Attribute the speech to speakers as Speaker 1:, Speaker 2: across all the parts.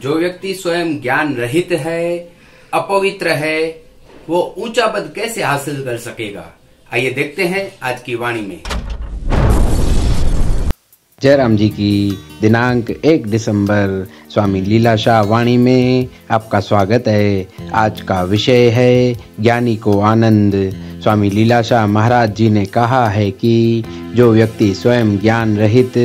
Speaker 1: जो व्यक्ति स्वयं ज्ञान रहित है, अपवित्र है, वो ऊंचा पद कैसे हासिल कर सकेगा? आइए देखते हैं आज की वाणी में।
Speaker 2: जयराम जी की दिनांक 1 दिसंबर स्वामी लीलाशाह वाणी में आपका स्वागत है। आज का विषय है ज्ञानी को आनंद। स्वामी लीलाशाह महाराज जी ने कहा है कि जो व्यक्ति स्वयं ज्ञान रहित,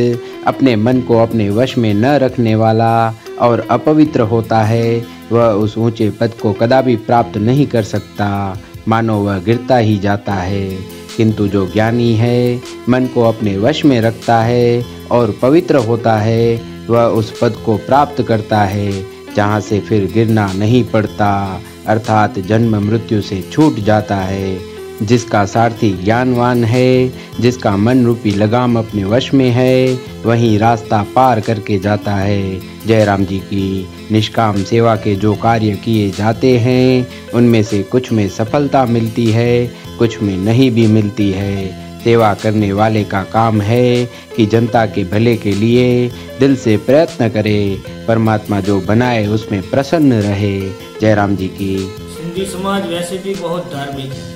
Speaker 2: अपने मन को अपने वश में न रखने वाला और अपवित्र होता है, वह उस ऊंचे पद को कदापि प्राप्त नहीं कर सकता, मानो वह गिरता ही जाता है। किंतु जो ज्ञानी है, मन को अपने वश में रखता है और पवित्र होता है, वह उस पद को प्राप्त करता है जहाँ से फिर गिरना नहीं पड़ता, अर्थात जन्म मृत्यु से छूट जाता है। जिसका सारथी ज्ञानवान है, जिसका मन रूपी लगाम अपने वश में है, वही रास्ता पार करके जाता है। जयराम जी की निष्काम सेवा के जो कार्य किए जाते हैं, उनमें से कुछ में सफलता मिलती है, कुछ में नहीं भी मिलती है। सेवा करने वाले का काम है कि जनता के भले के लिए दिल से प्रयत्न करे, परमात्मा जो बनाए उसमें प्रसन्न रहे। जयराम जी की।
Speaker 3: सिंधी समाज वैसे भी बहुत धार्मिक है।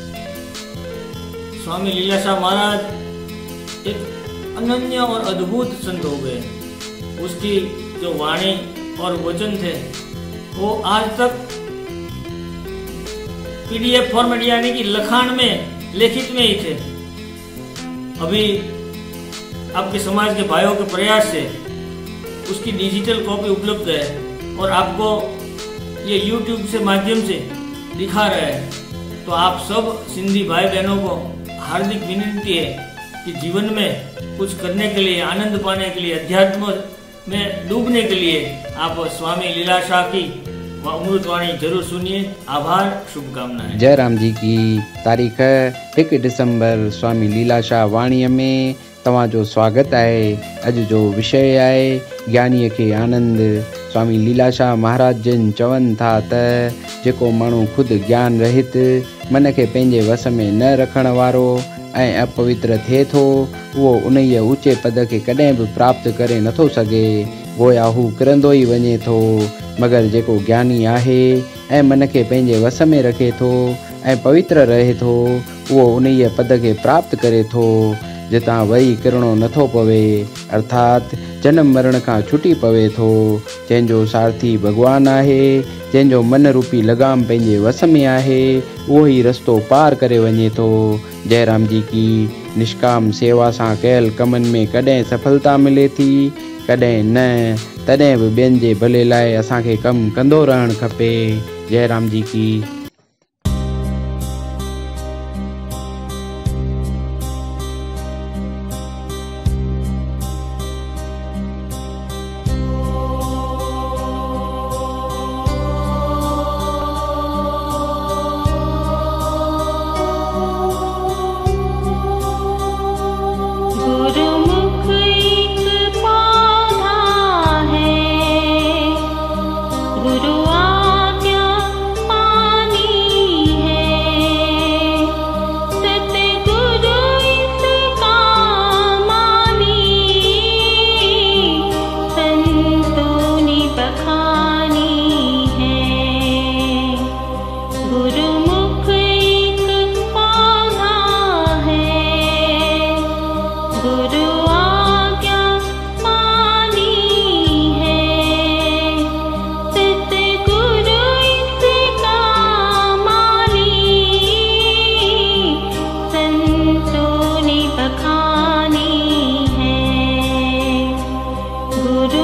Speaker 3: स्वामी लीलाशाह महाराज एक अनन्य और अद्भुत संत हो गए। उसकी जो वाणी और वचन थे वो आज तक PDF फॉर्मेट यानी कि लखान में, लिखित में ही थे। अभी आपके समाज के भाइयों के प्रयास से उसकी डिजिटल कॉपी उपलब्ध है और आपको ये YouTube से माध्यम से दिखा रहे हैं। तो आप सब सिंधी भाई बहनों को हार्दिक विनती है कि जीवन में कुछ करने के लिए, आनंद पाने के लिए, अध्यात्म में डूबने के लिए आप स्वामी लीलाशाह की अमृतवाणी जरूर सुनिए। आभार, शुभकामनाएं।
Speaker 2: जयराम जी की। तारीख 1 दिसंबर स्वामी लीलाशाह वाणी में तव्हांजो स्वागत है। अज जो विषय है ज्ञानी के आनंद। स्वामी लीलाशाह महाराज जन चवन था त जेको माण्हू खुद ज्ञान रहित, मन के पंहिंजे वस में न रखण वारो ऐं अपवित्र थिए थो, उहो उन्हीअ ऊचे पद के कॾहिं बि प्राप्त करे नथो सघे। गोया हू किरंदो ई वञे थो। मगर जेको ज्ञानी आहे ऐं मन के पंहिंजे वस में रखे थो ऐं पवित्र रहे थो, उहो उन्हीअ पद के प्राप्त करे थो जितां वही किरणो नथो पवे, अर्थात जन्म मरण खां छुटी पवे थो। जंहिंजो सारथी भगवान आहे, जंहिंजो मन रूपी लगाम पंहिंजे वस में आहे, उहो ई रस्तो पार करे वञे थो। जयराम जी की। निष्काम सेवा सां कयल कमनि में कॾहिं सफलता मिले थी, कॾहिं न। तॾहिं बि ॿियनि जे भले लाइ असांखे कमु कंदो रहणु खपे। जयराम जी की।
Speaker 4: गुरु